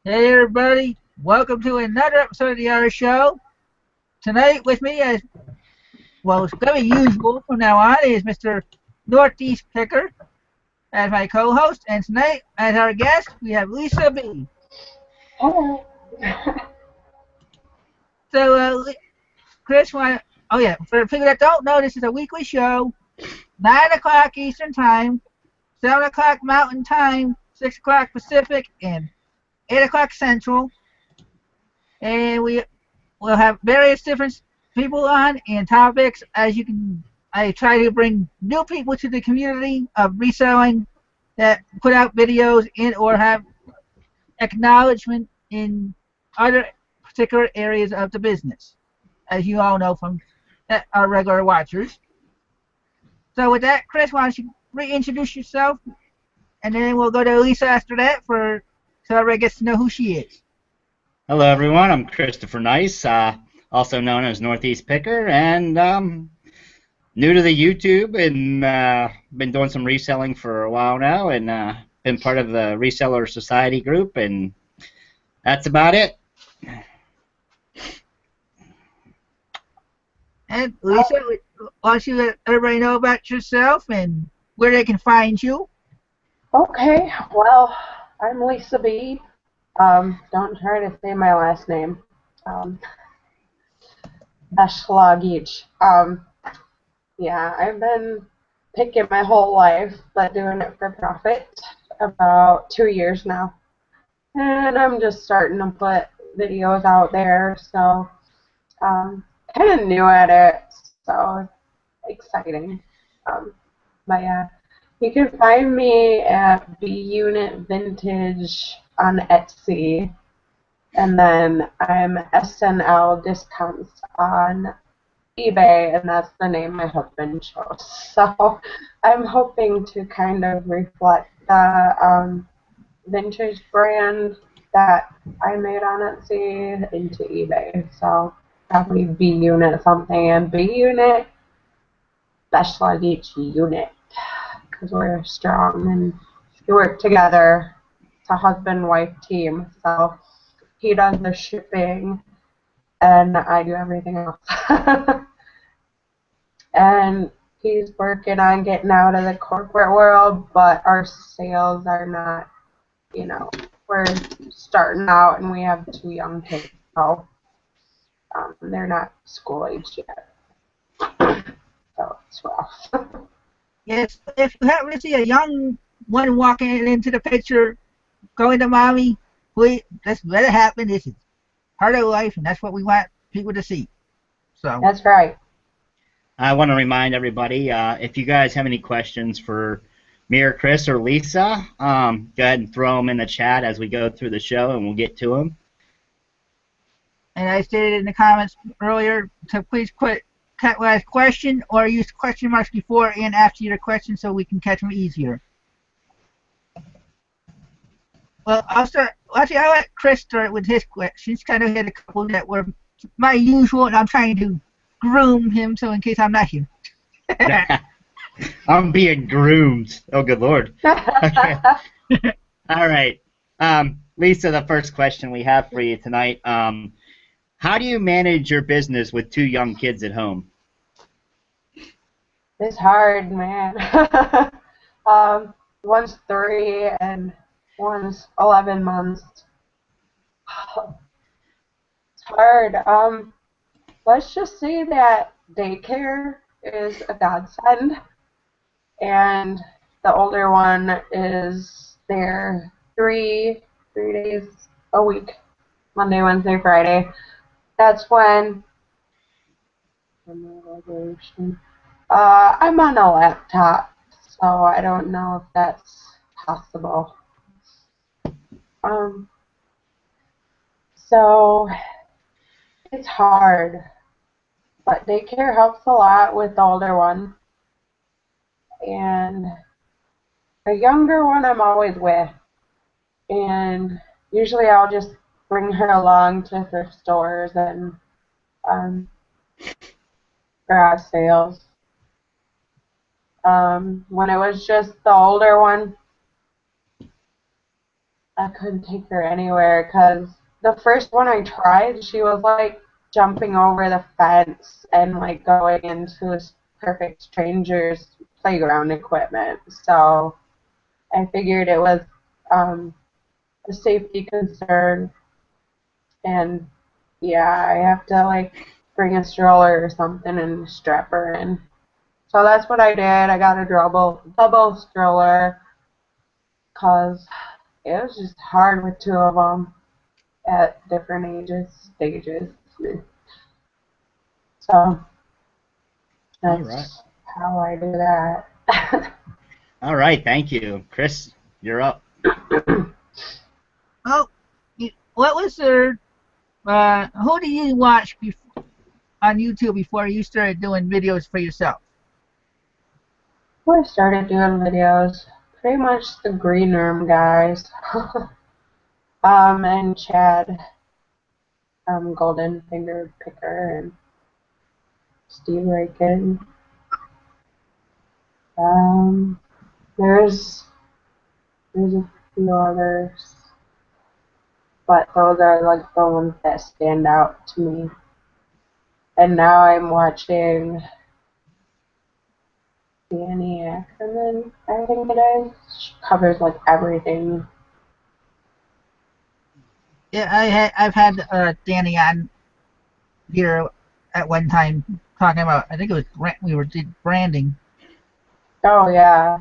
Hey everybody, welcome to another episode of the Irish Show. Tonight with me, as well, it's going to be usual from now on, is Mr. Northeast Picker as my co-host, and tonight as our guest we have Lisa B. Hello. So, Chris, oh yeah, for people that don't know, this is a weekly show, 9 o'clock Eastern Time, 7 o'clock Mountain Time, 6 o'clock Pacific, and 8 o'clock Central, and we'll have various different people on and topics. I try to bring new people to the community of reselling that put out videos in or have acknowledgement in other particular areas of the business, as you all know from our regular watchers. So with that, Chris, why don't you reintroduce yourself, and then we'll go to Lisa after that so everybody gets to know who she is. Hello, everyone. I'm Christopher Nice, also known as Northeast Picker, and new to the YouTube, and been doing some reselling for a while now, and been part of the Reseller Society group, and that's about it. And Lisa, why don't you let everybody know about yourself and where they can find you? Okay, well, I'm Lisa B. Don't try to say my last name. Beshlagic. Yeah, I've been picking my whole life, but doing it for profit about 2 years now. And I'm just starting to put videos out there, so kind of new at it, so exciting. But yeah, you can find me at B Unit Vintage on Etsy, and then I'm SNL Discounts on eBay, and that's the name my husband chose. So I'm hoping to kind of reflect the vintage brand that I made on Etsy into eBay. So probably B Unit something, and B Unit special each unit, because we're strong and we work together. It's a husband-wife team, so he does the shipping and I do everything else. And he's working on getting out of the corporate world, but our sales are not, we're starting out and we have 2 young kids, so they're not school-aged yet. So it's rough. Yes, if you happen to see a young one walking into the picture, going to mommy, please, just let it happen. This is part of life, and that's what we want people to see. So That's right. I want to remind everybody, if you guys have any questions for me or Chris or Lisa, go ahead and throw them in the chat as we go through the show, and we'll get to them. And I stated in the comments earlier to please put capitalized question or use question marks before and after your question so we can catch them easier. Well, I'll let Chris start with his questions. Kind of had a couple that were my usual, and I'm trying to groom him so in case I'm not here. I'm being groomed. Oh, good Lord. Okay. All right. Lisa, the first question we have for you tonight. How do you manage your business with 2 young kids at home? It's hard, man. One's 3 and one's 11 months. It's hard. Let's just say that daycare is a godsend, and the older one is there 3 days a week, Monday, Wednesday, Friday. That's when I'm on a laptop, so I don't know if that's possible. So it's hard, but daycare helps a lot with the older one, and the younger one I'm always with, and usually I'll just bring her along to thrift stores and garage sales. When it was just the older one, I couldn't take her anywhere because the first one I tried, she was like jumping over the fence and like going into perfect strangers' playground equipment. So I figured it was a safety concern, and yeah, I have to like bring a stroller or something and strap her in. So that's what I did. I got a double stroller because it was just hard with two of them at different stages. So All right. that's how I do that. All right. Thank you, Chris. You're up. Oh, what was there? Who do you watch on YouTube before you started doing videos for yourself? I started doing videos, pretty much the green room guys, and Chad, Golden Finger Picker, and Steve Rakin. Um, there's a few others, but those are like the ones that stand out to me. And now I'm watching Danny Ackerman, I think it is. She covers like everything. Yeah, I've had Danny on here at one time talking about. I think it was did branding. Oh yeah.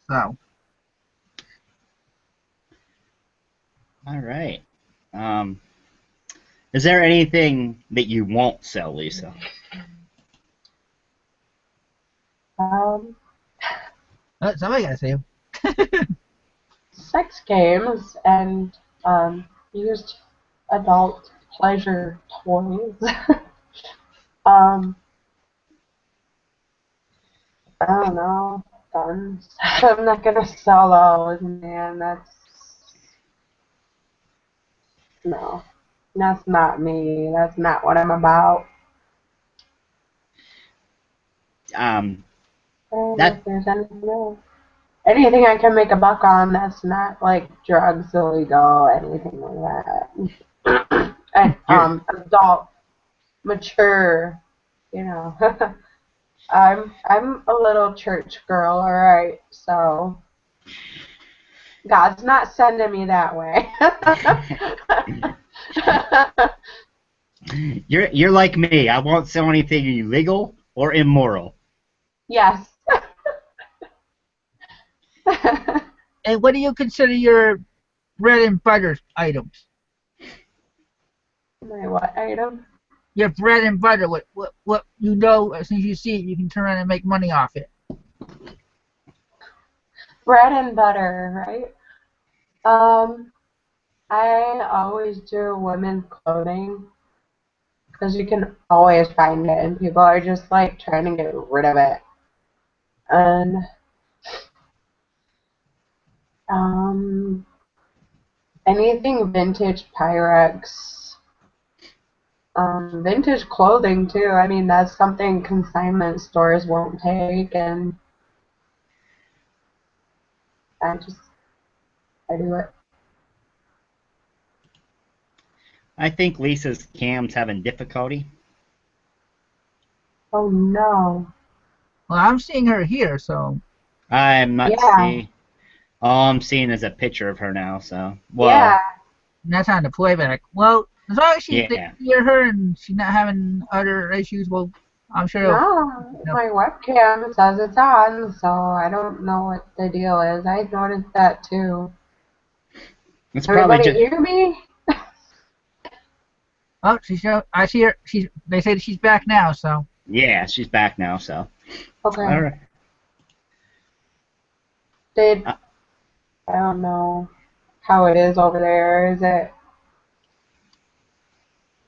So All right. Is there anything that you won't sell, Lisa? somebody gotta say. Sex games and used adult pleasure toys. um, I don't know, guns. I'm not gonna sell those, man. No, that's not me. That's not what I'm about. Um, I don't know that if there's anything else. Anything I can make a buck on that's not like drugs illegal, anything like that. And you're adult, mature, you know. I'm a little church girl, alright, so God's not sending me that way. you're like me. I won't sell anything illegal or immoral. Yes. And what do you consider your bread and butter items? My what item? Your bread and butter. What you know as soon as you see it, you can turn around and make money off it. Bread and butter, right? I always do women's clothing because you can always find it, and people are just like trying to get rid of it. And um, anything vintage Pyrex, vintage clothing too. I mean, that's something consignment stores won't take, and I do it. I think Lisa's cam's having difficulty. Oh no. Well, I'm seeing her here, so I'm not Yeah. seeing. All I'm seeing is a picture of her now. So, Yeah. well, that's on the playback. Well, as long as they yeah. hear her and she's not having other issues, well, I'm sure. No, You know, my webcam says it's on, so I don't know what the deal is. I noticed that too. It's probably Everybody just. hear me? oh, I see her. They say that she's back now, so. Yeah, she's back now. So, all Okay. right. Did Uh, I don't know how it is over there. Is it?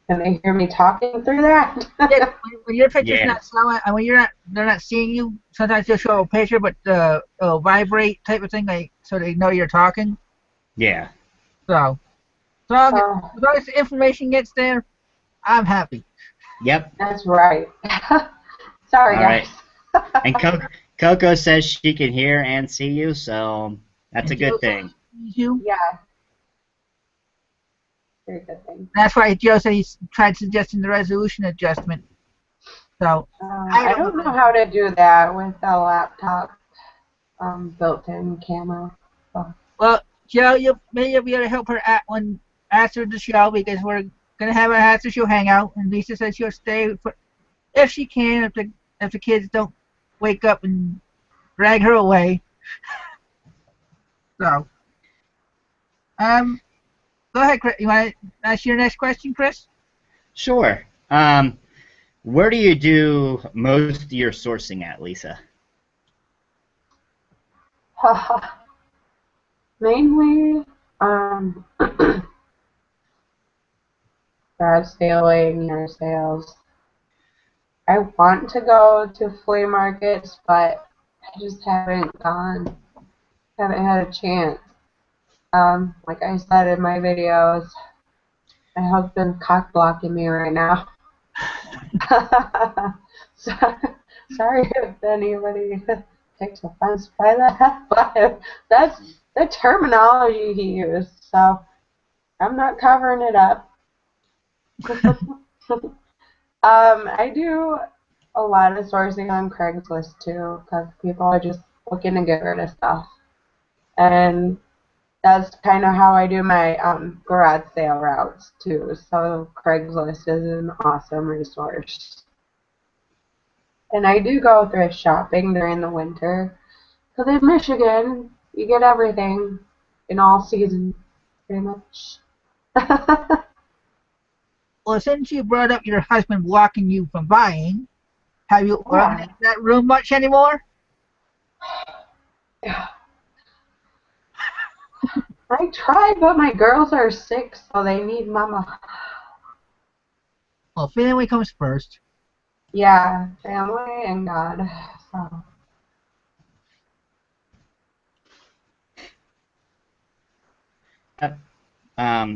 Can they hear me talking through that? Yeah, when your picture's yeah, not showing, and when they're not seeing you. Sometimes they'll show a picture, but it'll vibrate type of thing, like so they know you're talking. yeah. So, Oh, as long as the information gets there, I'm happy. Yep. that's right. Sorry, All right. guys. And Coco says she can hear and see you, so that's a good thing. You? Yeah. very good thing. That's why Joe said he's tried suggesting the resolution adjustment. So I don't know how to do that with a laptop built-in camera. So. Well, Joe, maybe you'll be able to help her after the show, because we're gonna have an after show hangout, and Lisa said she'll stay if she can, if the kids don't wake up and drag her away. So, go ahead, Chris. You want to ask your next question, Chris? Sure. Where do you do most of your sourcing at, Lisa? Mainly, garage sailing, yard sales. I want to go to flea markets, but I just haven't gone. Haven't had a chance. Like I said in my videos, my husband's cock blocking me right now. So, sorry if anybody takes offense by that, but that's the terminology he used, so I'm not covering it up. I do a lot of sourcing on Craigslist too, because people are just looking to get rid of stuff. And that's kind of how I do my garage sale routes too. So Craigslist is an awesome resource. And I do go thrift shopping during the winter, because in Michigan, you get everything in all seasons, pretty much. Well, since you brought up your husband blocking you from buying, have you organized that room much anymore? I tried, but my girls are sick, so they need mama. Well, family comes first. Yeah, family and God. So.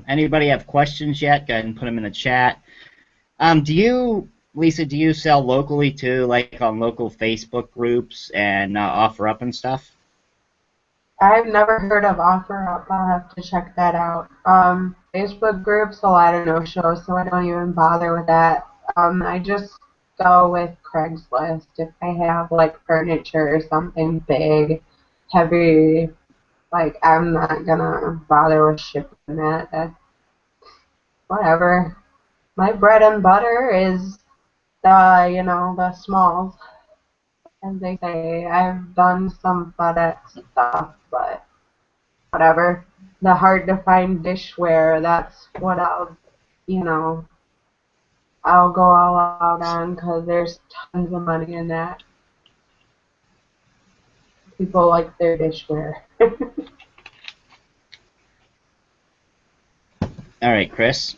Anybody have questions yet? Go ahead and put them in the chat. Lisa, do you sell locally too, like on local Facebook groups and offer up and stuff? I've never heard of OfferUp. I'll have to check that out. Facebook groups, a lot of no-shows, so I don't even bother with that. I just go with Craigslist if I have like furniture or something big, heavy. Like, I'm not gonna bother with shipping that. That's whatever. My bread and butter is the smalls, as they say. I've done some FedEx stuff, but whatever. The hard to find dishware, that's what I'll go all out on, because there's tons of money in that. People like their dishware. All right, Chris.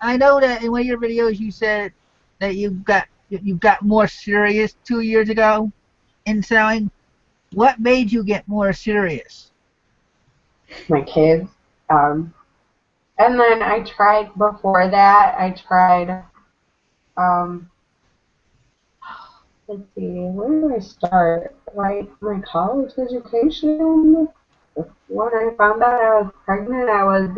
I know that in one of your videos you said that you got more serious 2 years ago in selling. What made you get more serious? My kids. And then I tried before that. I tried. Let's see. Where do I start? Like my college education. When I found out I was pregnant, I was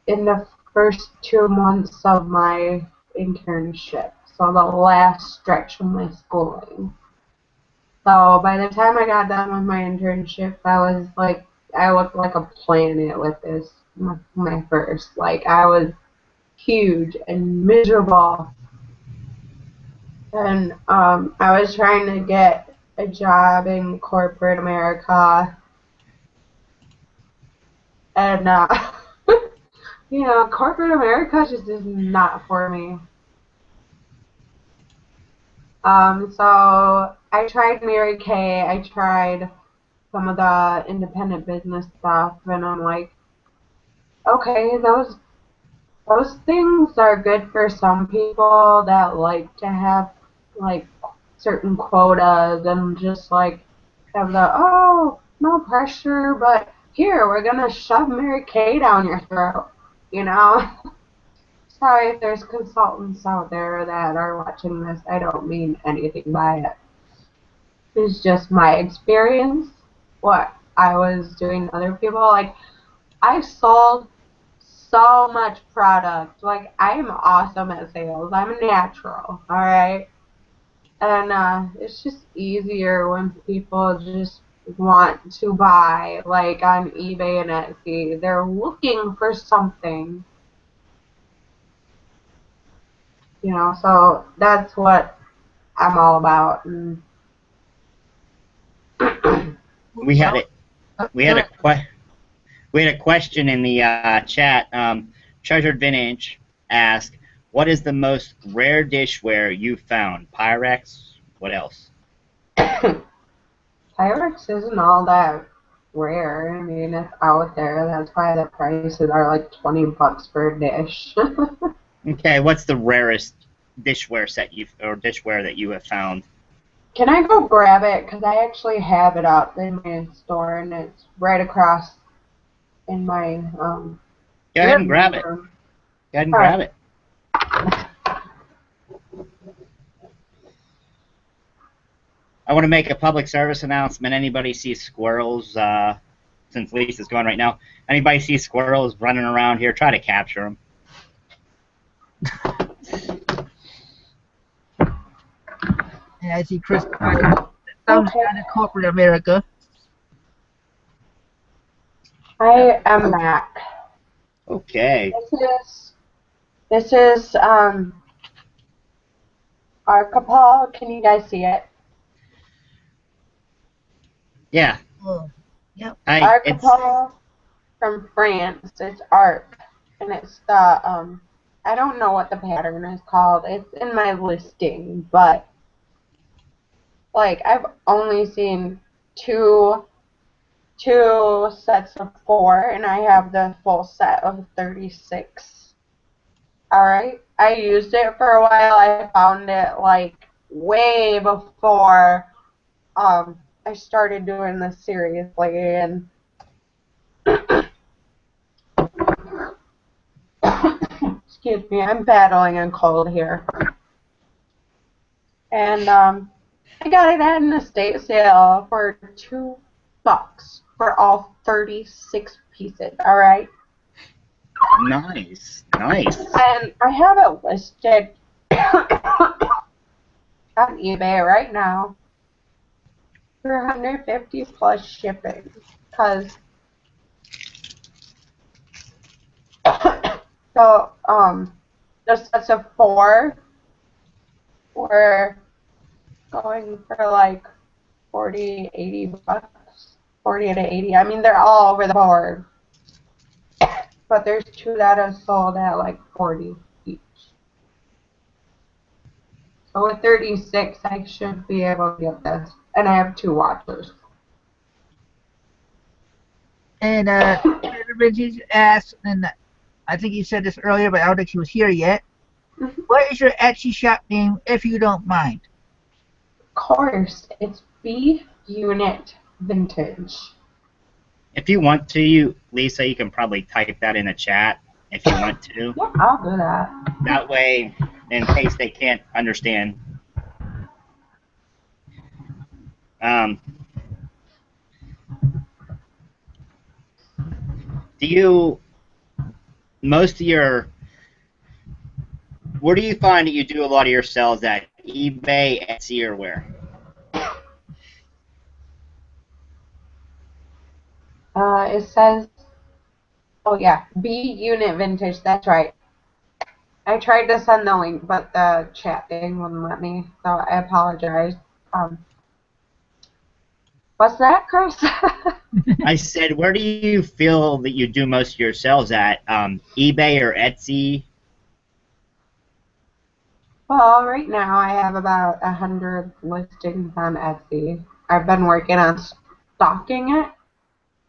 in the first 2 months of my internship, so the last stretch of my schooling. So by the time I got done with my internship, I looked like a planet with my first. Like, I was huge and miserable, and I was trying to get a job in corporate America, and corporate America just is not for me. So I tried Mary Kay, I tried some of the independent business stuff, and I'm like, okay, those things are good for some people that like to have like certain quotas and just like have no pressure, but here, we're gonna shove Mary Kay down your throat, you know? Sorry if there's consultants out there that are watching this. I don't mean anything by it. It's just my experience, what I was doing to other people. Like, I sold so much product. Like, I'm awesome at sales. I'm natural, alright? And it's just easier when people just want to buy, like on eBay and Etsy. They're looking for something, so that's what I'm all about. And We had it. We had Go a we had a question in the chat. Treasured Vintage asked, "What is the most rare dishware you found? Pyrex? What else?" Pyrex isn't all that rare. I mean, it's out there. That's why the prices are like $20 per dish. Okay, what's the rarest dishware that you have found? Can I go grab it? Because I actually have it up in my store, and it's right across in my Go ahead and grab it. room. Go ahead and grab it. I want to make a public service announcement. Anybody sees squirrels, since Lisa's gone right now, anybody sees squirrels running around here, try to capture them. Yeah, I see Chris. Sounds kind of corporate America. I am back. Okay. This is Archipel. Can you guys see it? Yeah. Oh, yep. Archipel from France. It's Arc, and it's the I don't know what the pattern is called. It's in my listing, but like I've only seen two sets of 4, and I have the full set of 36. Alright, I used it for a while. I found it like way before I started doing this seriously, and excuse me, I'm battling a cold here. And I got it at an estate sale for $2 for all 36 pieces. Alright. Nice. Nice. And I have it listed on eBay right now for 150 plus shipping, because so the sets of 4 were going for like 40, 80 bucks, 40 to 80. I mean, they're all over the board, but there's 2 that are sold at like 40 each. So with 36, I should be able to get this, and I have 2 watchers. And Vintage asked, and I think you said this earlier, but I don't think she was here yet. Mm-hmm. What is your Etsy shop name, if you don't mind? Of course, it's B Unit Vintage. If you want to, Lisa, you can probably type that in the chat if you want to. Yeah, I'll do that. That way, in case they can't understand. Do you, where do you find that you do a lot of your sales at? eBay, Etsy, or where? It says, oh yeah, B Unit Vintage, that's right. I tried to send the link, but the chat thing wouldn't let me, so I apologize. What's that, Chris? I said, where do you feel that you do most of your sales at? eBay or Etsy? Well, right now I have about 100 listings on Etsy. I've been working on stocking it.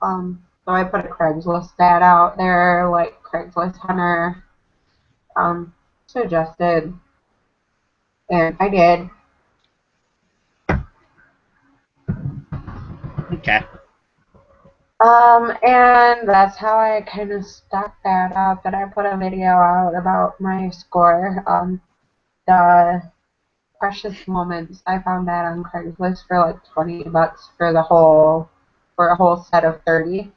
So I put a Craigslist ad out there, like Craigslist Hunter suggested, and I did. Okay. And that's how I kind of stocked that up, and I put a video out about my score. The precious moments, I found that on Craigslist for like $20 for a whole set of 30.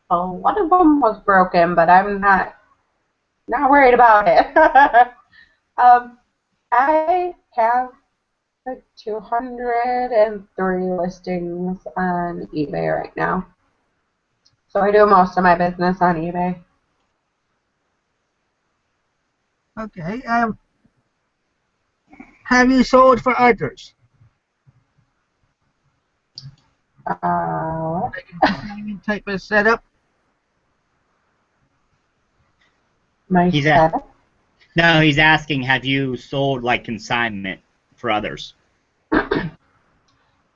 Well, one of them was broken, but I'm not not worried about it. I have like 203 listings on eBay right now. So I do most of my business on eBay. Okay. Have you sold for others? Like a type of setup? My He's setup? No, he's asking, have you sold like consignment for others? I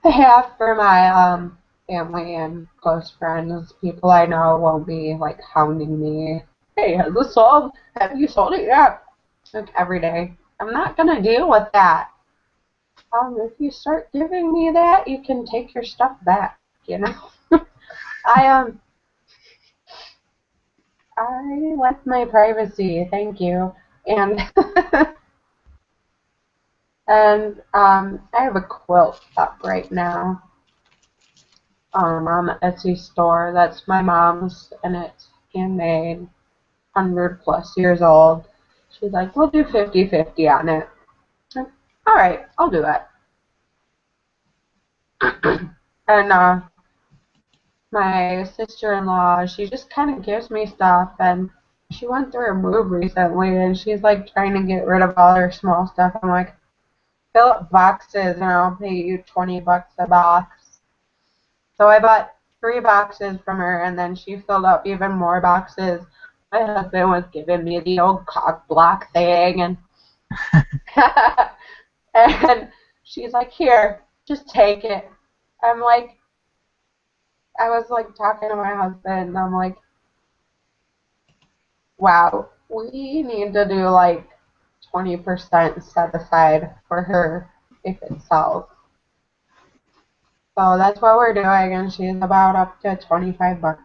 have for my family and close friends. People I know won't be like hounding me. Hey, has this sold? Have you sold it yet? Like every day. I'm not gonna deal with that. If you start giving me that, you can take your stuff back. You know. I I like my privacy. Thank you. And and I have a quilt up right now. On the Etsy store. That's my mom's, and it's handmade, 100+ years old. She's like, we'll do 50-50 on it. Like, all right, I'll do it. And my sister-in-law, she just kind of gives me stuff, and she went through a move recently, and she's like trying to get rid of all her small stuff. I'm like, fill up boxes, and I'll pay you $20 a box. So I bought 3 boxes from her, and then she filled up even more boxes. My husband was giving me the old cock block thing, and and she's like, here, just take it. I'm like, I was like talking to my husband, and I'm like, wow, we need to do like 20% set aside for her if it sells. So that's what we're doing, and she's about up to $25.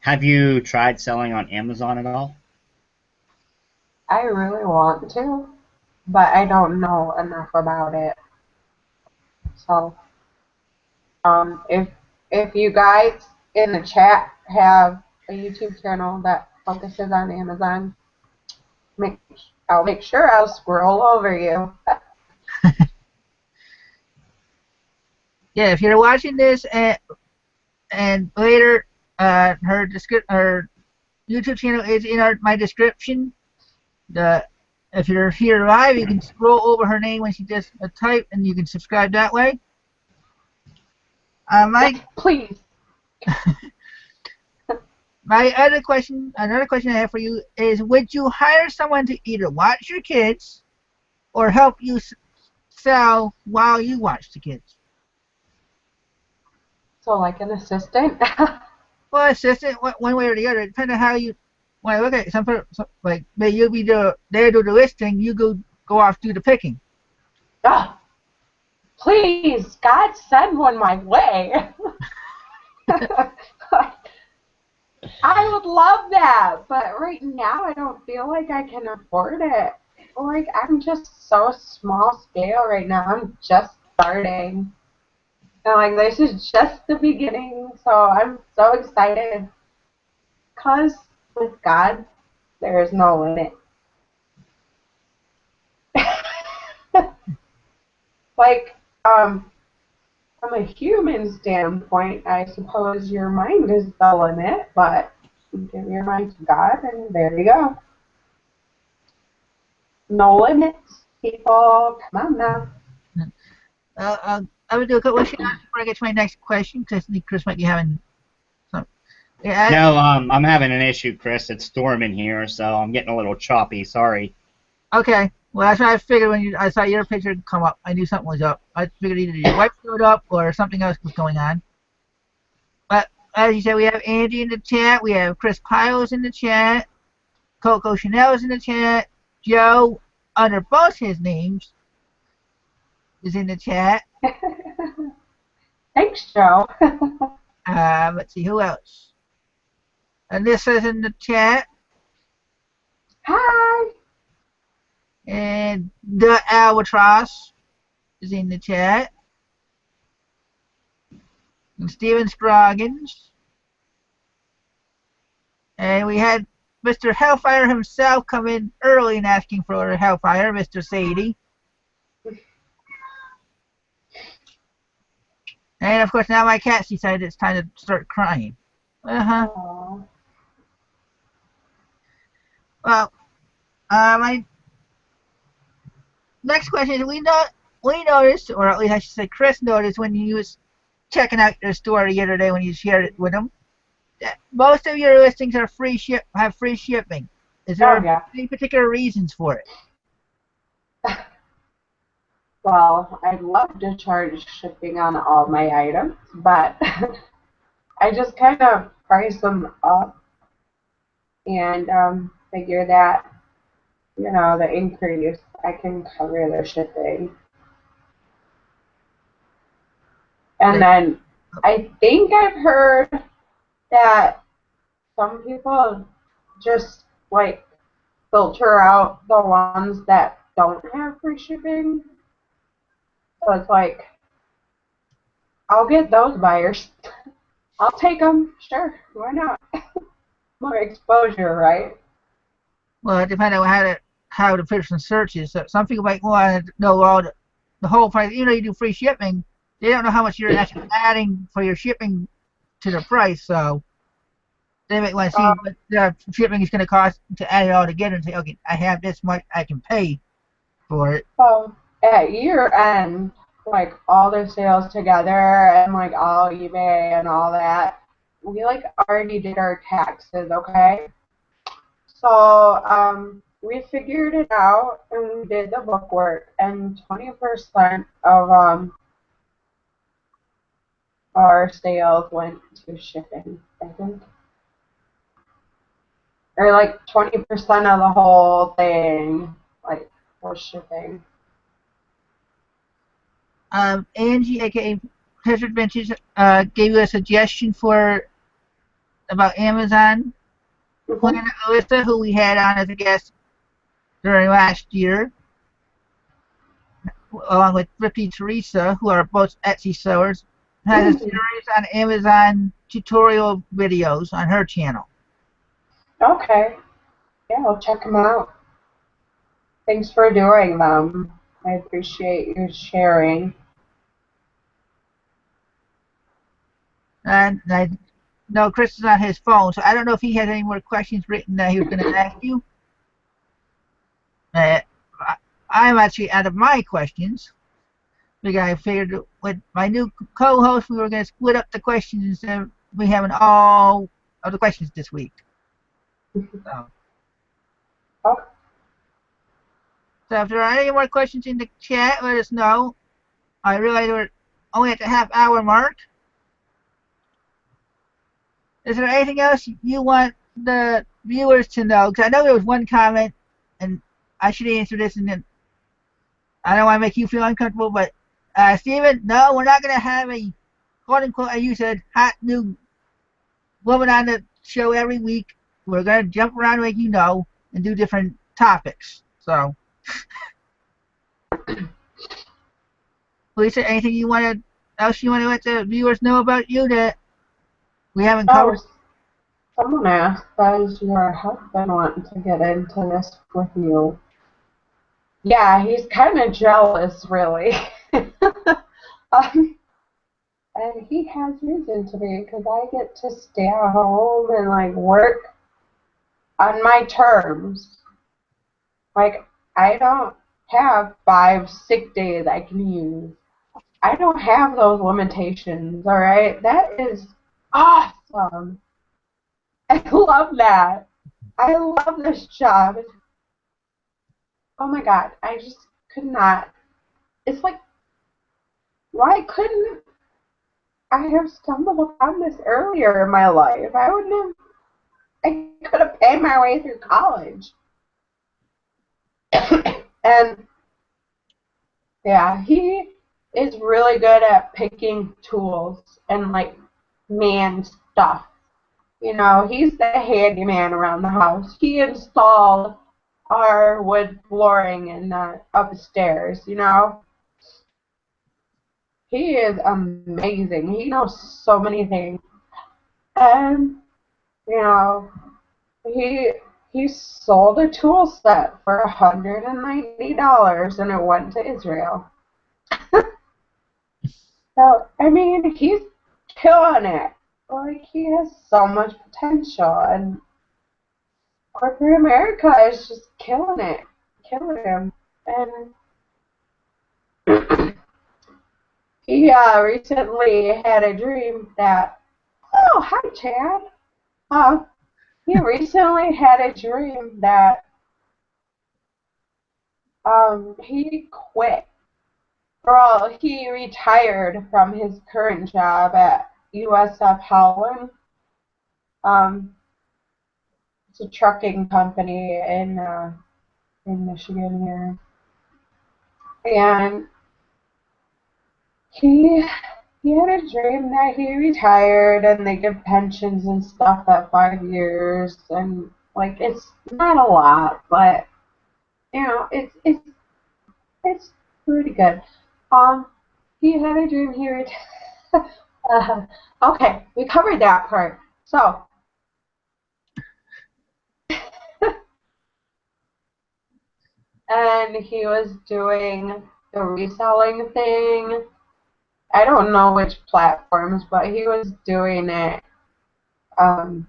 Have you tried selling on Amazon at all? I really want to, but I don't know enough about it. So, if you guys in the chat have a YouTube channel that focuses on Amazon, I'll make sure I'll scroll over you. Yeah, if you're watching this and later, her YouTube channel is in my description. If you're here live, you can scroll over her name when she does a type, and you can subscribe that way. Mike, Please. another question I have for you is: would you hire someone to either watch your kids or help you sell while you watch the kids? So like an assistant? Well, assistant, one way or the other, depending on how you want to look at it. Some people, like, maybe you'll be there do the listing, you go off do the picking. Oh, please, God, send one my way. I would love that, but right now I don't feel like I can afford it. Like, I'm just so small scale right now. I'm just starting. And like, this is just the beginning, so I'm so excited. Because with God, there is no limit. Like, from a human standpoint, I suppose your mind is the limit, but you give your mind to God, and there you go. No limits, people. Come on now. I'm going to do a couple of shout outs before I get to my next question, because I think Chris might be having some. Yeah, No, I'm having an issue, Chris. It's storming here, so I'm getting a little choppy. Sorry. okay. Well, that's what I figured when I saw your picture come up. I knew something was up. I figured either your wife showed up or something else was going on. But as you said, we have Andy in the chat. We have Chris Piles in the chat. Coco Chanel's in the chat. Joe, under both his names, is in the chat. Thanks, Joe. Let's see, who else? Alyssa's in the chat. Hi. And the Albatross is in the chat. And Steven Scroggins. And we had Mr. Hellfire himself come in early and asking for a Hellfire, Mr. Sadie. And of course now my cat decided it's time to start crying. Aww. Well, my next question is we noticed, or at least I should say Chris noticed when he was checking out your store the other day when you shared it with him, that most of your listings are have free shipping. Is Oh, there yeah. any particular reasons for it? Well, I'd love to charge shipping on all my items, but I just kind of price them up and figure that, the increase, I can cover the shipping. And then I think I've heard that some people just like filter out the ones that don't have free shipping. So it's like, I'll get those buyers. I'll take them. Sure, why not? More exposure, right? Well, depending on how the person searches. So some people might want to know all the whole price. Even though you do free shipping, they don't know how much you're actually adding for your shipping to the price. So they might want to see what the shipping is going to cost to add it all together and say, okay, I have this much I can pay for it. So at year end, like all the sales together and like all eBay and all that, we like already did our taxes, okay? So we figured it out and we did the bookwork, and 20% of our sales went to shipping, I think. Or like 20% of the whole thing, like, was shipping. Angie, aka Treasure Adventures, gave you a suggestion about Amazon. Planet Alyssa, who we had on as a guest during last year, along with Thrifty Teresa, who are both Etsy sellers, has a series on Amazon tutorial videos on her channel. Okay. Yeah, I'll check them out. Thanks for doing them. I appreciate you sharing. And I know Chris is on his phone, so I don't know if he has any more questions written that he was going to ask you. I'm actually out of my questions, because I figured with my new co-host we were going to split up the questions instead of we having all of the questions this week. So. Okay. So if there are any more questions in the chat, let us know. I realize we're only at the half-hour mark. Is there anything else you want the viewers to know? Because I know there was one comment, and I should answer this, and then I don't want to make you feel uncomfortable, but Steven, no, we're not going to have a quote-unquote, as you said, hot new woman on the show every week. We're going to jump around like you know and do different topics. So, Lisa, anything else you want to let the viewers know about you that we haven't covered? Someone asked, does your husband want to get into this with you? Yeah, he's kind of jealous, really. And he has reason to be, because I get to stay at home and like work on my terms. Like, I don't have 5 sick days I can use. I don't have those limitations, all right? That is awesome. I love that. I love this job. Oh my God, I just could not. It's like, why couldn't I have stumbled upon this earlier in my life? I could have paid my way through college. And yeah, he is really good at picking tools and like man stuff. He's the handyman around the house. He installed our wood flooring in the upstairs. He is amazing. He knows so many things. And, he sold a tool set for $190 and it went to Israel. So I mean, he's killing it. Like he has so much potential, and corporate America is just killing it, killing him. And he recently had a dream that. Oh, hi, Chad. He recently had a dream that he quit. Well, he retired from his current job at USF Howland. It's a trucking company in Michigan here, and he he had a dream that he retired and they give pensions and stuff at 5 years, and like it's not a lot, but you know it's pretty good. Um, he had a dream he retired. Okay, we covered that part. So and he was doing the reselling thing. I don't know which platforms, but he was doing it um,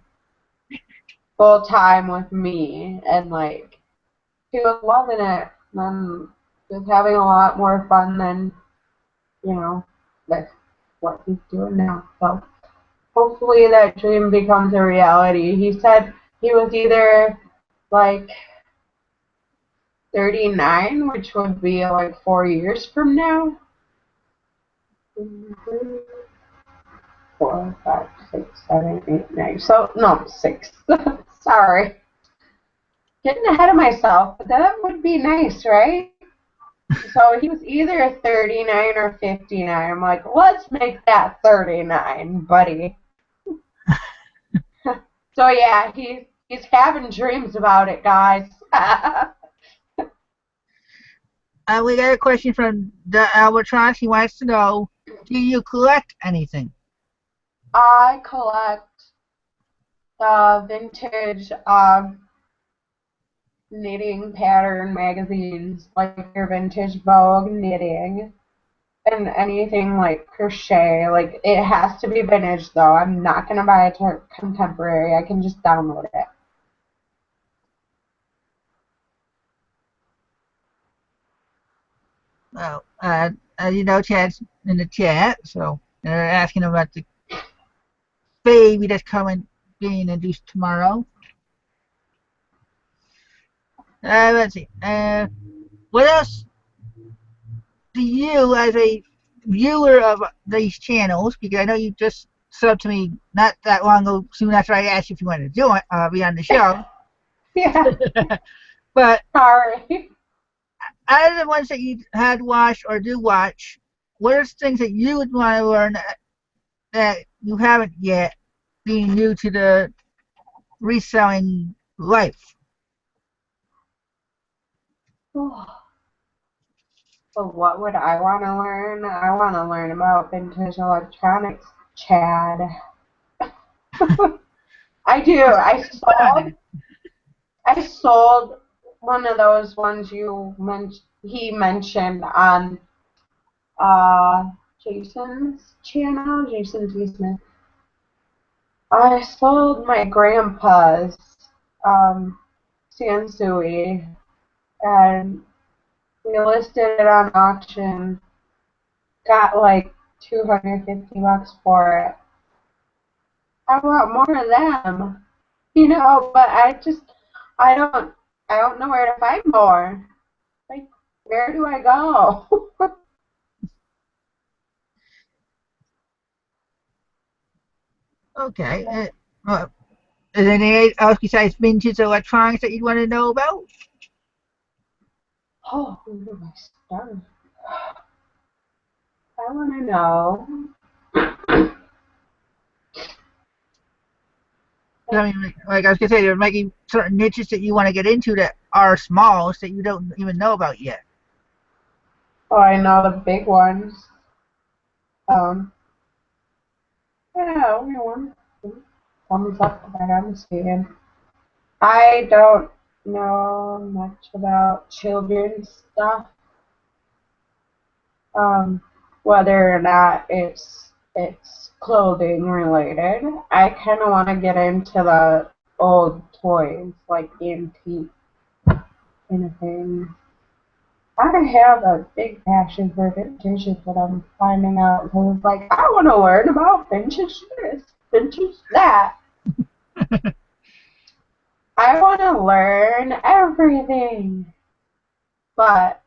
full time with me, and like he was loving it, and he was having a lot more fun than with what he's doing now. So hopefully that dream becomes a reality. He said he was either like 39, which would be like 4 years from now. 4, 5, 6, 7, 8, 9. So no, 6. Sorry, getting ahead of myself. But that would be nice, right? So he was either 39 or 59. I'm like, let's make that 39, buddy. So yeah, he's having dreams about it, guys. We got a question from the Albatross. He wants to know, do you collect anything? I collect vintage knitting pattern magazines, like your Vintage Vogue knitting, and anything like crochet. Like it has to be vintage though. I'm not gonna buy it to contemporary. I can just download it. Well, you know, Chad's in the chat, so they're asking about the baby that's coming, being introduced tomorrow. Let's see. What else do you, as a viewer of these channels, because I know you just subbed to me not that long ago, soon after I asked you if you wanted to do it, be on the show. Yeah. But Sorry. out of the ones that you had watched or do watch, what are things that you would want to learn that you haven't yet, being new to the reselling life? So what would I want to learn? I want to learn about vintage electronics, Chad. I do. I sold one of those ones he mentioned on Jason's channel, Jason T. Smith. I sold my grandpa's Sansui, and we listed it on auction. Got like $250 for it. I want more of them, but I don't know where to find more. Like, where do I go? Okay. Is there anything else besides vintage electronics that you'd want to know about? Oh, where do I start? I want to know. I mean, like I was gonna say, there might be certain niches that you want to get into that are small, that you don't even know about yet. Oh, I know the big ones. Yeah, only one. Thumbs up if I haven't seen. I don't know much about children's stuff, um, whether or not it's clothing related. I kind of want to get into the old toys, like antique kind of thing. I have a big passion for vintage that I'm finding out because it's like I want to learn about vintage this, vintage that. I want to learn everything, but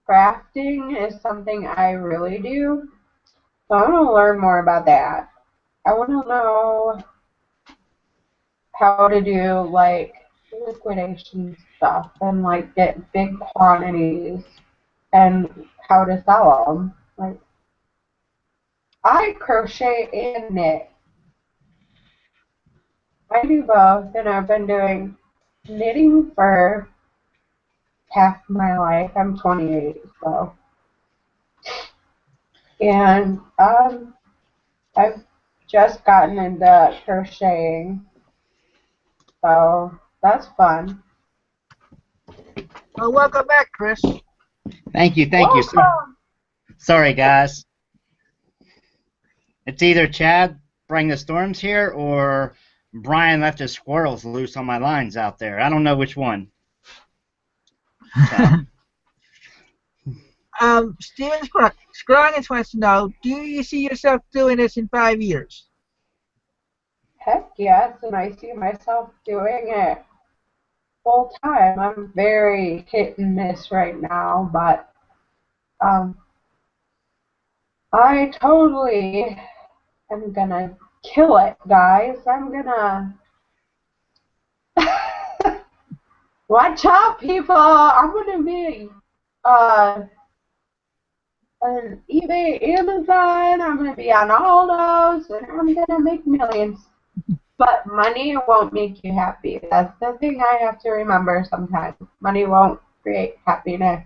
crafting is something I really do. So I want to learn more about that. I want to know how to do like liquidation stuff and like get big quantities and how to sell them. Like I crochet and knit. I do both, and I've been doing knitting for half my life. I'm 28, so. And I've just gotten into crocheting, so that's fun. Well, welcome back, Chris. Thank you. Welcome. Sorry, guys. It's either Chad bring the storms here or Brian left his squirrels loose on my lines out there. I don't know which one. So. Steven Scroggins wants to know, do you see yourself doing this in 5 years? Heck yes, and I see myself doing it full time. I'm very hit and miss right now, but I totally am gonna kill it, guys. I'm gonna watch out, people. I'm gonna be on eBay, Amazon. I'm gonna be on all those, and I'm gonna make millions. But money won't make you happy. That's the thing I have to remember sometimes. Money won't create happiness.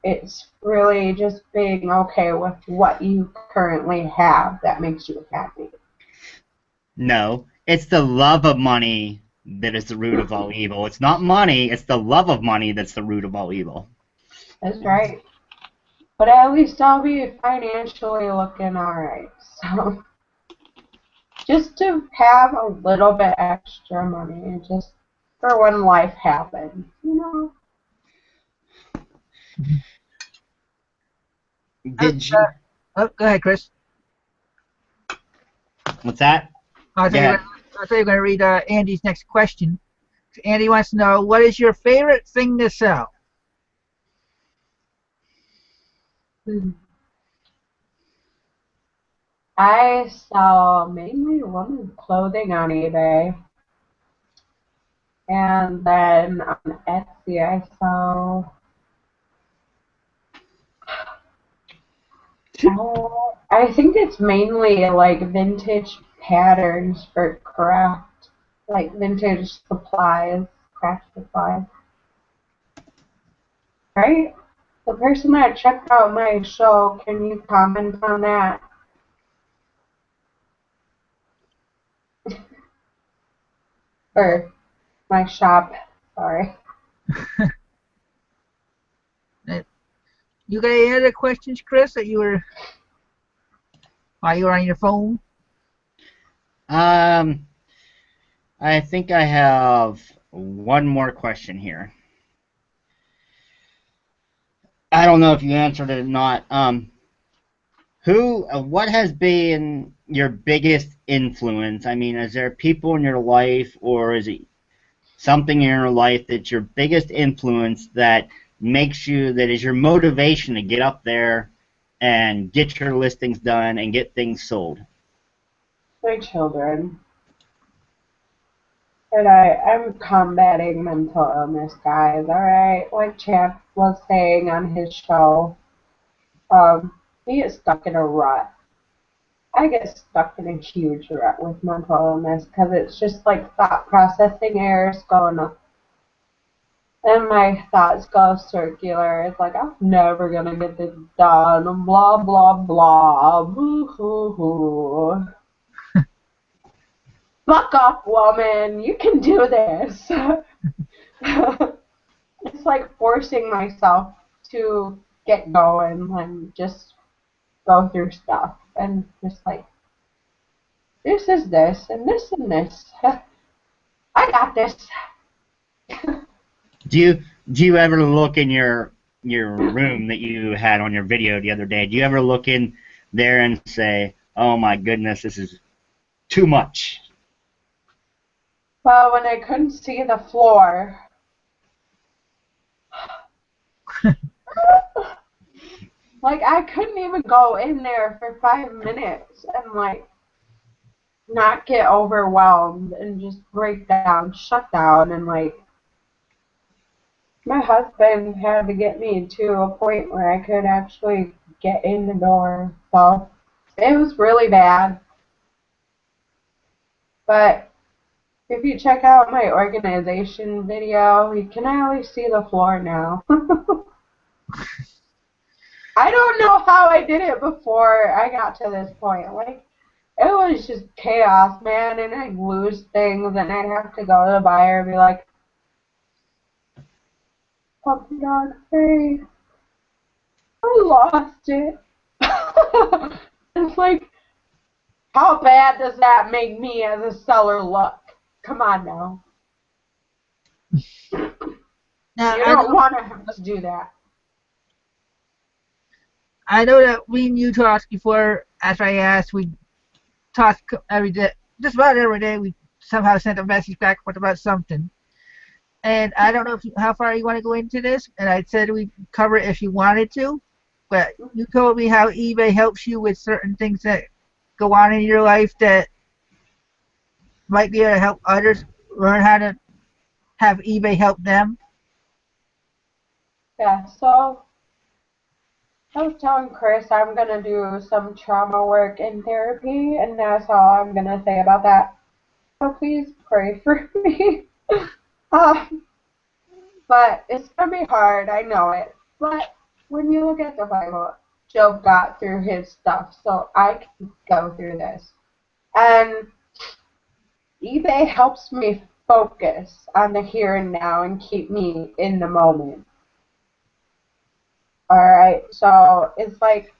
It's really just being okay with what you currently have that makes you happy. No, it's the love of money that is the root of all evil. It's not money, it's the love of money that's the root of all evil. That's right. But at least I'll be financially looking alright. So just to have a little bit extra money, just for when life happens, you know. Did you? Oh, go ahead, Chris. What's that? I thought you were going to read Andy's next question. Andy wants to know, what is your favorite thing to sell? I sell mainly women's clothing on eBay. And then on Etsy I sell I think it's mainly like vintage patterns for craft, like vintage supplies, craft supplies. Right? The person that checked out my show, can you comment on that? Or my shop, sorry. You got any other questions, Chris, that you were while you were on your phone? I think I have one more question here. I don't know if you answered it or not. What has been your biggest influence? I mean, is there people in your life, or is it something in your life that's your biggest influence that is your motivation to get up there and get your listings done and get things sold? My children. And I'm combating mental illness, guys, alright? Like Chad was saying on his show, we get stuck in a rut. I get stuck in a huge rut with mental illness because it's just like thought processing errors going up. And my thoughts go circular. It's like, I'm never gonna get this done, blah, blah, blah, boo hoo hoo. buck up, woman. You can do this. It's like forcing myself to get going and just go through stuff and just like, this is this and this and this. I got this. Do you ever look in your room that you had on your video the other day? Do you ever look in there and say, "Oh my goodness, this is too much"? Well, when I couldn't see the floor, like I couldn't even go in there for 5 minutes and like not get overwhelmed and just break down, shut down, and like my husband had to get me to a point where I could actually get in the door. So it was really bad. But if you check out my organization video, you can only see the floor now. I don't know how I did it before I got to this point. Like, it was just chaos, man, and I'd lose things, and I'd have to go to the buyer and be like, puppy dog face, I lost it. It's like, how bad does that make me as a seller look? Come on now. Now, You don't want to have to do that. I know that we and you talked before. After I asked, we talked every day, just about every day. We somehow sent a message back and forth about something. And I don't know how far you want to go into this. And I said we'd cover it if you wanted to. But you told me how eBay helps you with certain things that go on in your life that might be able to help others learn how to have eBay help them. Yeah, so I was telling Chris I'm going to do some trauma work in therapy, and that's all I'm going to say about that. So please pray for me. But it's going to be hard, I know it. But when you look at the Bible, Job got through his stuff, so I can go through this. And eBay helps me focus on the here and now and keep me in the moment. Alright, so it's like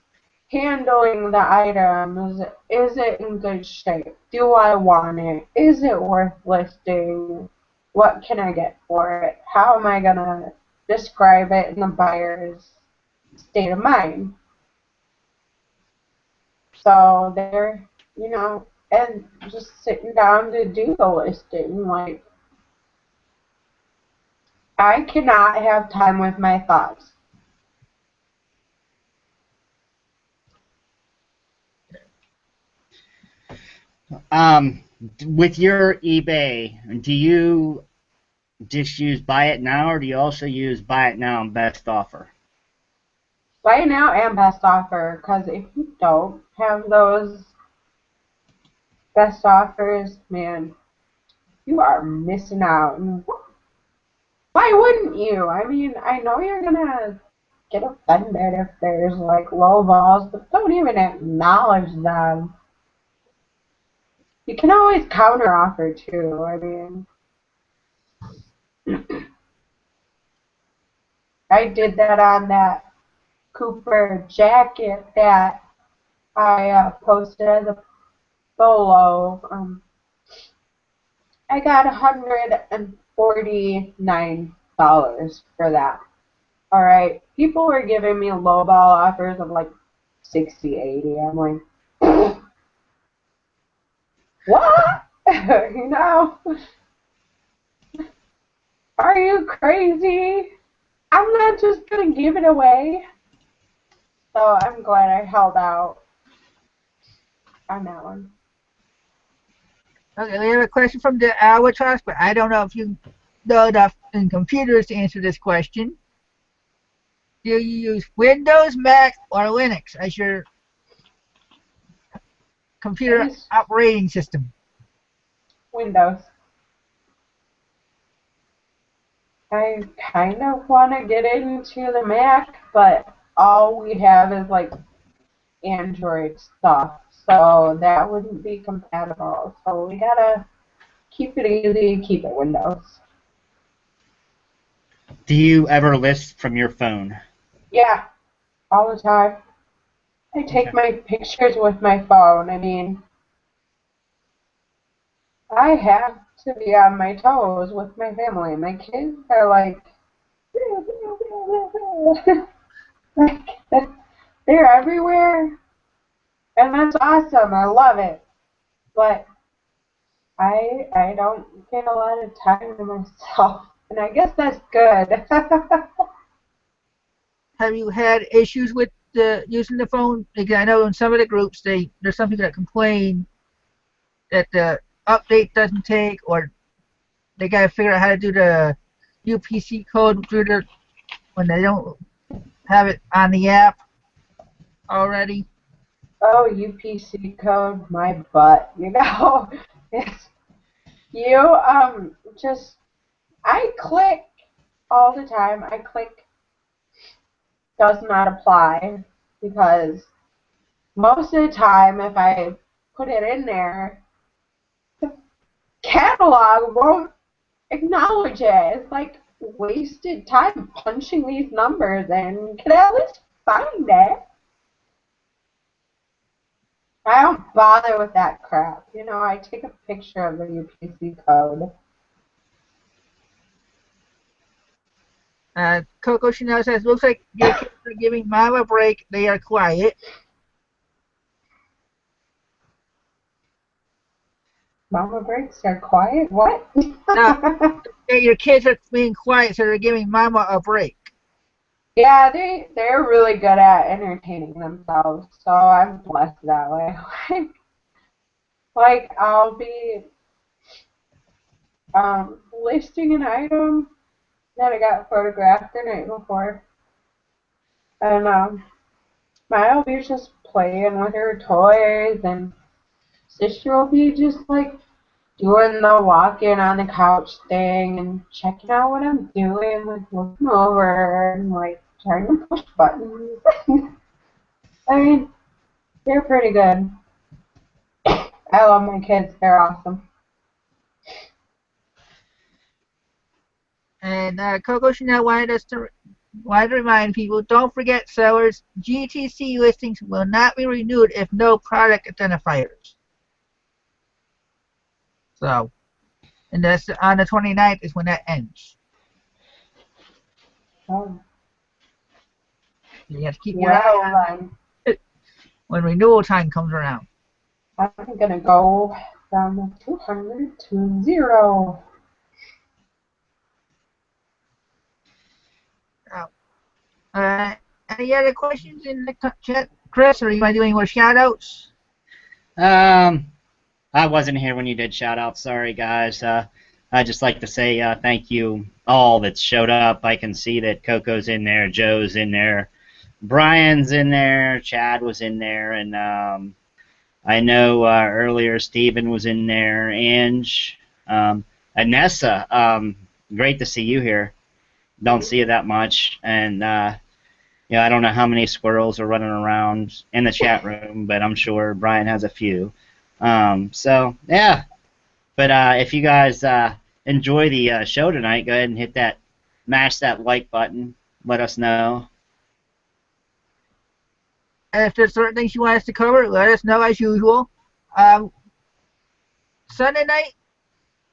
handling the items. Is it in good shape? Do I want it? Is it worth listing? What can I get for it? How am I going to describe it in the buyer's state of mind? So they're, you know, and just sitting down to do the listing. Like, I cannot have time with my thoughts. With your eBay, do you just use Buy It Now, or do you also use Buy It Now and Best Offer? Buy now and best offer, because if you don't have those best offers, man, you are missing out. And why wouldn't you? I mean, I know you're gonna get offended if there's like low balls, but don't even acknowledge them. You can always counter offer too. I mean, I did that on that Cooper jacket that I posted as a photo. I got $149 for that. Alright, people were giving me lowball offers of like 60, 80. I'm like, what? You know? Are you crazy? I'm not just going to give it away. So I'm glad I held out on that one. Okay, we have a question from the Albatross, but I don't know if you know enough in computers to answer this question. Do you use Windows, Mac, or Linux as your computer operating system? Windows. I kind of want to get into the Mac, but all we have is like Android stuff, so that wouldn't be compatible. So we gotta keep it easy, keep it Windows. Do you ever list from your phone? Yeah, all the time. I take Okay. my pictures with my phone. I mean, I have to be on my toes with my family. My kids are like, like they're everywhere, and that's awesome. I love it. But I don't get a lot of time to myself, and I guess that's good. Have you had issues with using the phone? Because I know in some of the groups, there's some people that complain that the update doesn't take, or they got to figure out how to do the UPC code through when they don't have it on the app already. Oh, UPC code, my butt. You know, it's you just I click all the time. I click does not apply because most of the time, if I put it in there, the catalog won't acknowledge it. It's like wasted time punching these numbers in. Can I at least find it? I don't bother with that crap. You know, I take a picture of the UPC code. Coco Chanel says, looks like your kids are giving Mom a break. They are quiet. Mama breaks are quiet? What? Your kids are being quiet, so they're giving Mama a break. Yeah, they're really good at entertaining themselves, so I'm blessed that way. Like I'll be listing an item that I got photographed the night before, and Maya will be just playing with her toys, and sister will be just like doing the walking on the couch thing and checking out what I'm doing, like looking over and like trying to push buttons. I mean, they're pretty good. I love my kids. They're awesome. And Coco Chanel wanted to remind people, don't forget, sellers, GTC listings will not be renewed if no product identifiers. So, and that's on the 29th is when that ends. Oh. You have to keep your eye on it when renewal time comes around. I'm gonna go from 200 to 0. Any other questions in the chat, Chris, or you want to do any more shout-outs? I wasn't here when you did shout out. Sorry, guys. I'd just like to say thank you all that showed up. I can see that Coco's in there, Joe's in there, Brian's in there, Chad was in there, and I know earlier Steven was in there, Ange, Anessa. Great to see you here. Don't see you that much, and yeah, I don't know how many squirrels are running around in the chat room, but I'm sure Brian has a few. So yeah, but if you guys enjoy the show tonight, go ahead and mash that like button. Let us know. And if there's certain things you want us to cover, let us know as usual. Sunday night,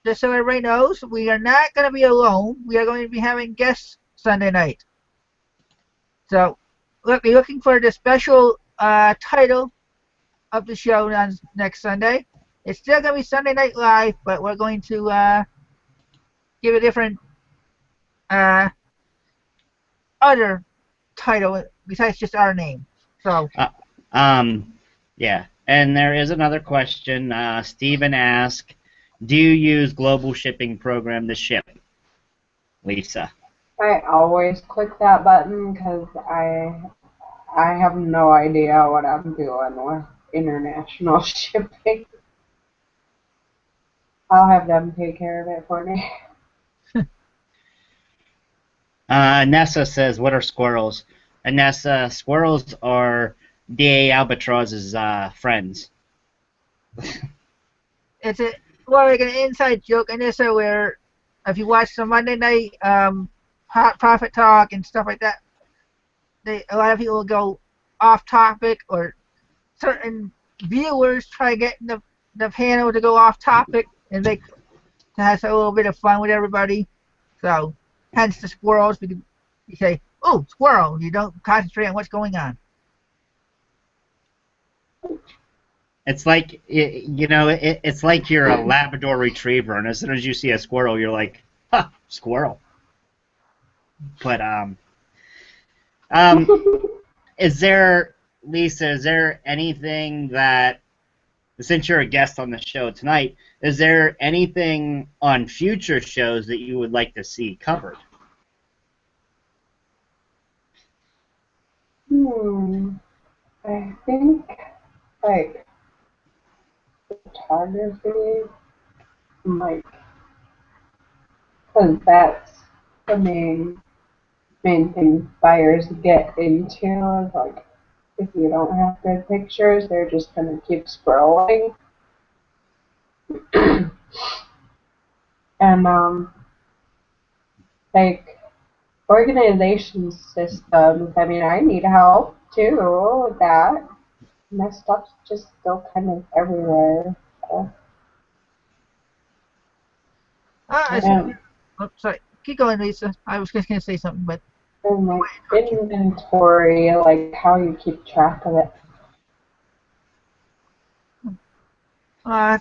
just so everybody knows, we are not going to be alone. We are going to be having guests Sunday night. So, be looking for the special title of the show on next Sunday. It's still going to be Sunday Night Live, but we're going to give a different other title besides just our name. So. Yeah, and there is another question. Stephen asked, do you use global shipping program to ship? Lisa. I always click that button because I have no idea what I'm doing with international shipping. I'll have them take care of it for me. Nessa says, what are squirrels? Nessa, squirrels are D.A. Albatross's friends. It's a Well, like an inside joke, and this where if you watch the Monday night Hot Profit Talk and stuff like that, a lot of people will go off topic, or certain viewers try getting the panel to go off topic and make to have a little bit of fun with everybody. So, hence the squirrels, because you say, "Oh, squirrel!" You don't concentrate on what's going on. It's like it's like you're a Labrador Retriever, and as soon as you see a squirrel, you're like, "Ha, squirrel." But is there, Lisa? Is there anything that, since you're a guest on the show tonight, is there anything on future shows that you would like to see covered? I think like photography, like, because that's the main thing buyers get into. Is like, if you don't have good pictures, they're just gonna keep scrolling. And like organization systems. I mean, I need help too with that. My stuff's just still kind of everywhere. So, I see. and, Oh, sorry. Keep going, Lisa. I was just going to say something, but and like inventory, like how you keep track of it. uh,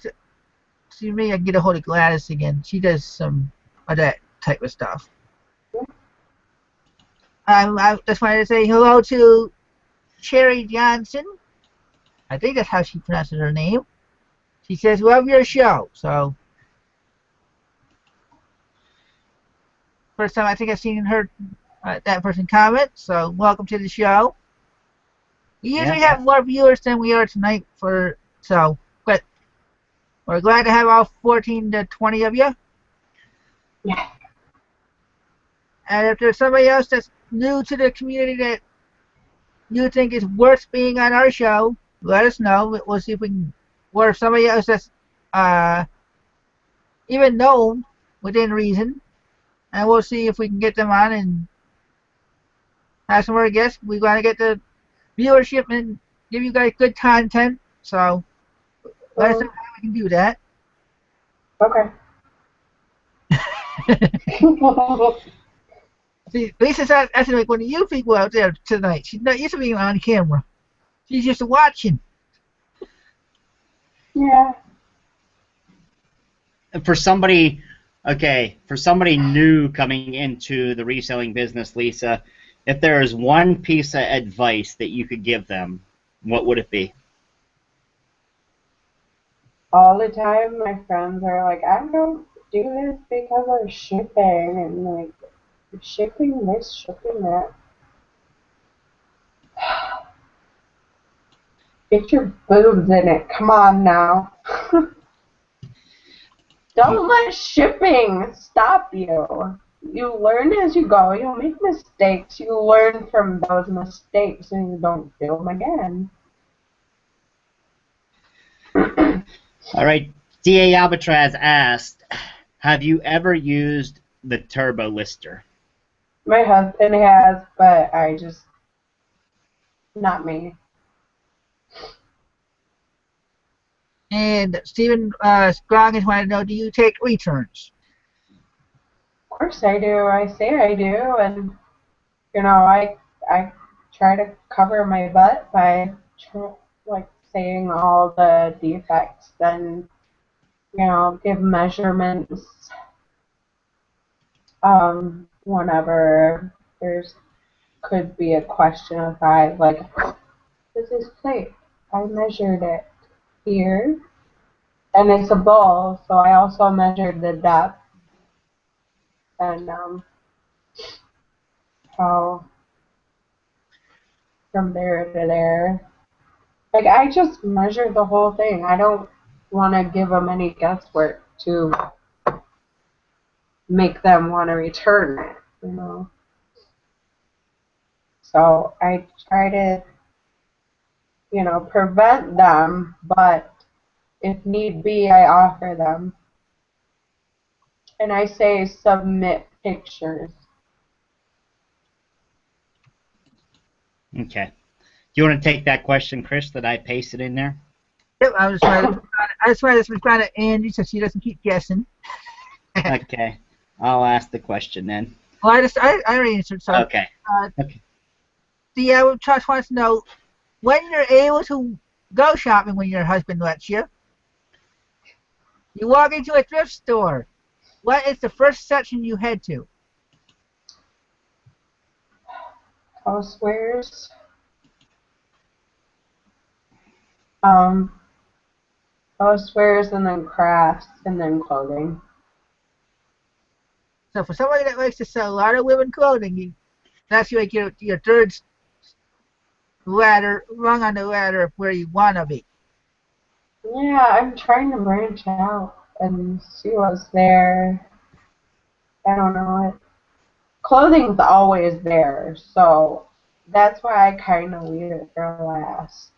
see me. I can get a hold of Gladys again. She does some of that type of stuff. I just wanted to say hello to Cherry Johnson. I think that's how she pronounces her name. She says, "Love your show." So, first time I think I've seen her that person comment. So, welcome to the show. We usually have more viewers than we are tonight, but we're glad to have all 14 to 20 of you. Yeah. And if there's somebody else that's new to the community that you think is worth being on our show, let us know. We'll see if we can, or if somebody else that's even known within reason, and we'll see if we can get them on and have some more guests. We want to get the viewership and give you guys good content, so let us know how we can do that. Okay. See, Lisa's asking like one of you people out there tonight. She's not used to being on camera. She's just watching. Yeah. For somebody new coming into the reselling business, Lisa, if there is one piece of advice that you could give them, what would it be? All the time, my friends are like, I don't do this because of shipping, and like, shipping this, shipping that. Get your boobs in it. Come on now. Don't let shipping stop you. You learn as you go. You'll make mistakes. You learn from those mistakes and you don't do them again. All right. D.A. Albatraz asked, have you ever used the Turbo Lister? My husband has, but not me. And Stephen Scroggs wanted to know, do you take returns? Of course I do. I say I do, and I try to cover my butt by like saying all the defects and give measurements whenever there's could be a question of size, like, this is plate. I measured it here, and it's a bowl, so I also measured the depth and how from there to there. Like, I just measure the whole thing. I don't want to give them any guesswork to make them want to return it. So I try to, prevent them, but if need be, I offer them. And I say submit pictures. Okay. Do you want to take that question, Chris, that I pasted in there? Yep, I was trying to respond to Andy so she doesn't keep guessing. Okay. I'll ask the question then. Well, I already answered. So, Okay. Okay. the Josh wants to know when you're able to go shopping when your husband lets you. You walk into a thrift store. What is the first section you head to? Housewares. Housewares and then crafts and then clothing. So for somebody that likes to sell a lot of women clothing, that's like your third rung on the ladder of where you want to be. Yeah, I'm trying to branch out and see what's there. I don't know. Clothing's always there, so that's why I kind of leave it for last.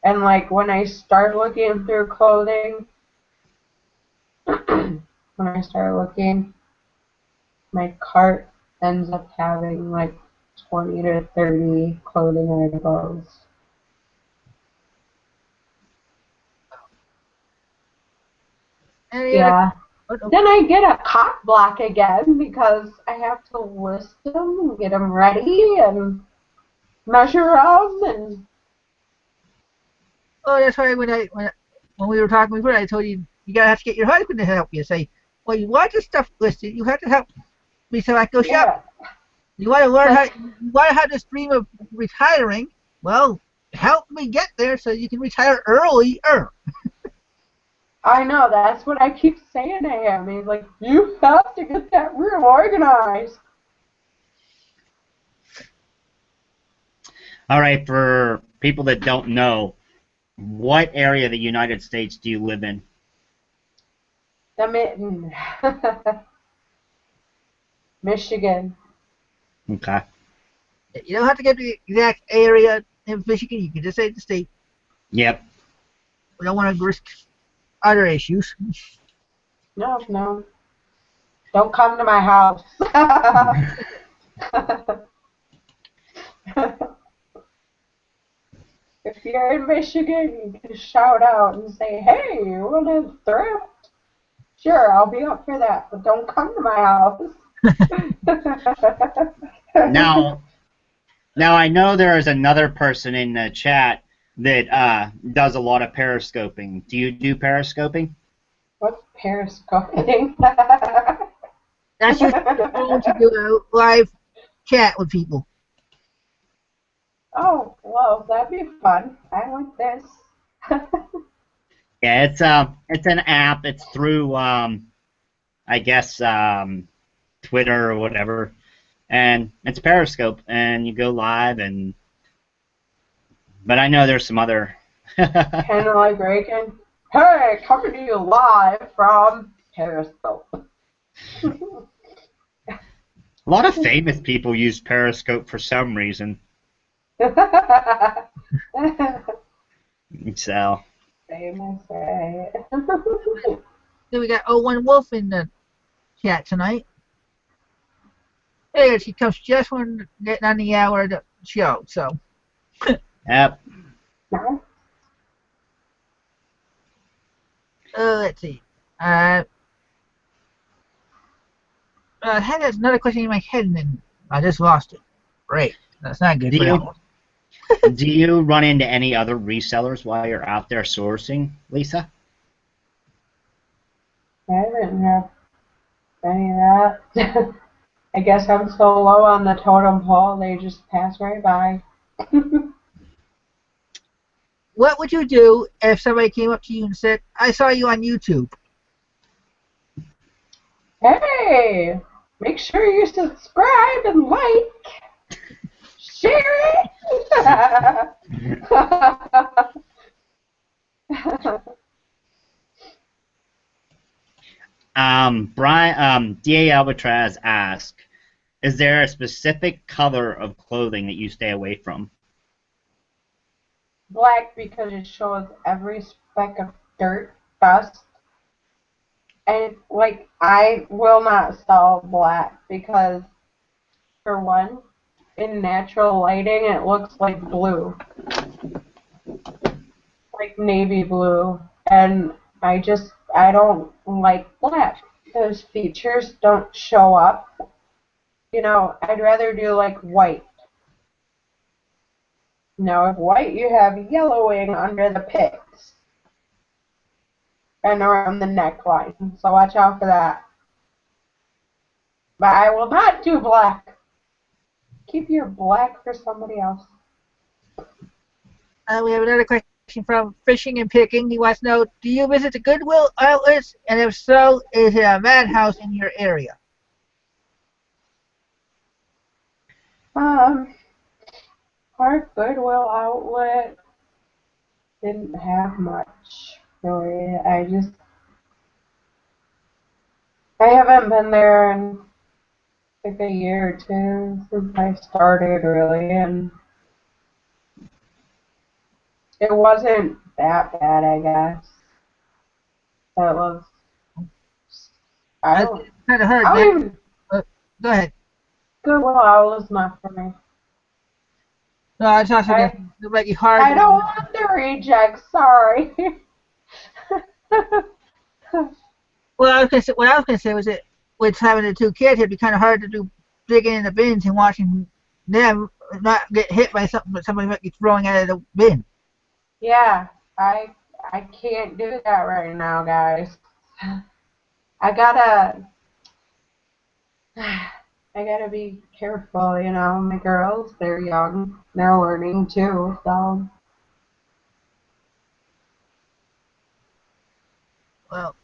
And like when I start looking through clothing, my cart ends up having like 20 to 30 clothing articles. Yeah. Then I get a cock block again because I have to list them and get them ready and measure them and. Oh, that's why when we were talking before, I told you gotta have to get your husband to help you. Say, well, you want this stuff listed, you have to help me so I can go shop. You want to learn you want to have this dream of retiring. Well, help me get there so you can retire earlier. I know, that's what I keep saying to him. He's like, you have to get that real organized. All right, for people that don't know, what area of the United States do you live in? The Mitten. Michigan. Okay. You don't have to get the exact area in Michigan. You can just say the state. Yep. We don't want to risk other issues. No. Don't come to my house. If you're in Michigan, you can shout out and say, hey, you want to thrift? Sure, I'll be up for that, but don't come to my house. Now I know there is another person in the chat that does a lot of periscoping. Do you do periscoping? What's periscoping? That's just going to do a live chat with people. Oh, well, that'd be fun. I like this. Yeah, it's an app. It's through I guess Twitter or whatever, and it's Periscope, and you go live and. But I know there's some other. Kind of like Reagan. Hey, coming to you live from Periscope. A lot of famous people use Periscope for some reason. So. Famous, right? Then we got 01 Wolf in the chat tonight. Hey, she comes just when getting on the hour of the show, so. Yep. Let's see. I had another question in my head and then I just lost it. Great. That's not good. Do you run into any other resellers while you're out there sourcing, Lisa? I didn't have any of that. I guess I'm so low on the totem pole, they just pass right by. What would you do if somebody came up to you and said, I saw you on YouTube? Hey, make sure you subscribe and like. Share it. DA Albatraz asked, is there a specific color of clothing that you stay away from? Black, because it shows every speck of dirt, dust. And, like, I will not sell black because, for one, in natural lighting, it looks like blue. Like navy blue. And I don't like black. Those features don't show up. You know, I'd rather do, like, white. Now, with white, you have yellowing under the pits and around the neckline. So watch out for that. But I will not do black. Keep your black for somebody else. We have another question from Fishing and Picking. He wants to know, do you visit the Goodwill outlets? And if so, is it a madhouse in your area? Our Goodwill outlet didn't have much, really. I haven't been there in like a year or two since I started, really, and it wasn't that bad, I guess. It was. I don't kind of hard. I don't even. Go ahead. Goodwill outlet's not for me. No, it's also going to make you hard. I don't want the rejects. Sorry. Well, what I was gonna say was that with having the two kids, it'd be kind of hard to do digging in the bins and watching them not get hit by something that somebody might be throwing out of the bin. Yeah, I can't do that right now, guys. I gotta be careful, you know. My girls, they're young, they're learning too, so. Well,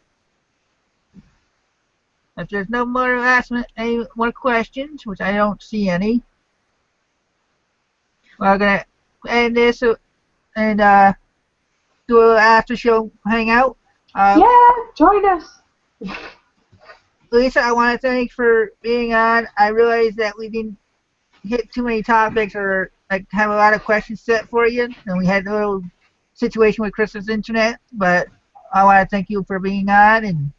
if there's no more any more questions, which I don't see any, we're gonna end this and do an after show hangout. Yeah, join us. Lisa, I want to thank you for being on. I realize that we didn't hit too many topics or like have a lot of questions set for you, and we had a little situation with Chris's internet, but I want to thank you for being on and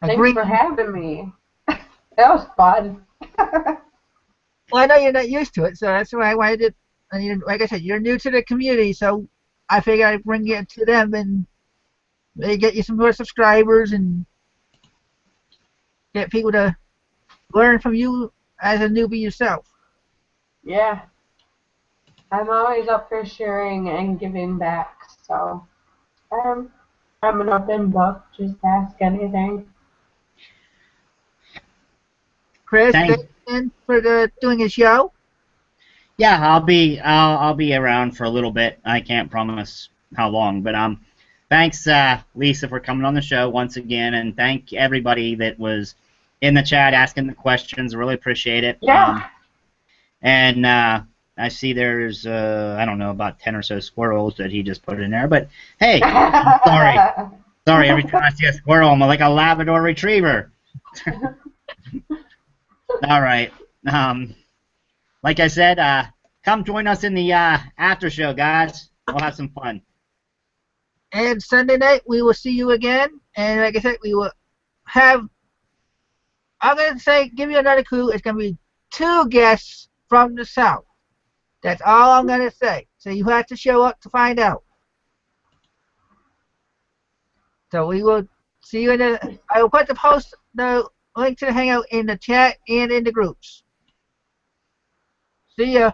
Thanks for having me. That was fun. Well, I know you're not used to it, so that's why I wanted to. And like I said, you're new to the community, so I figured I'd bring it to them and maybe get you some more subscribers and get people to learn from you as a newbie yourself. Yeah. I'm always up for sharing and giving back, so I'm an open book. Just ask anything. Chris, thanks again for doing a show. Yeah, I'll be around for a little bit. I can't promise how long, but thanks Lisa for coming on the show once again, and thank everybody that was in the chat asking the questions. Really appreciate it. Yeah. And I see there's I don't know, about 10 or so squirrels that he just put in there, but hey, I'm sorry. Every time I see a squirrel, I'm like a Labrador Retriever. All right. Like I said, come join us in the after show, guys. We'll have some fun. And Sunday night, we will see you again. And like I said, we will have, I'm going to say, give you another clue. It's going to be 2 guests from the South. That's all I'm going to say. So you have to show up to find out. So we will see you in the, I will put the link to the hangout in the chat and in the groups. See ya.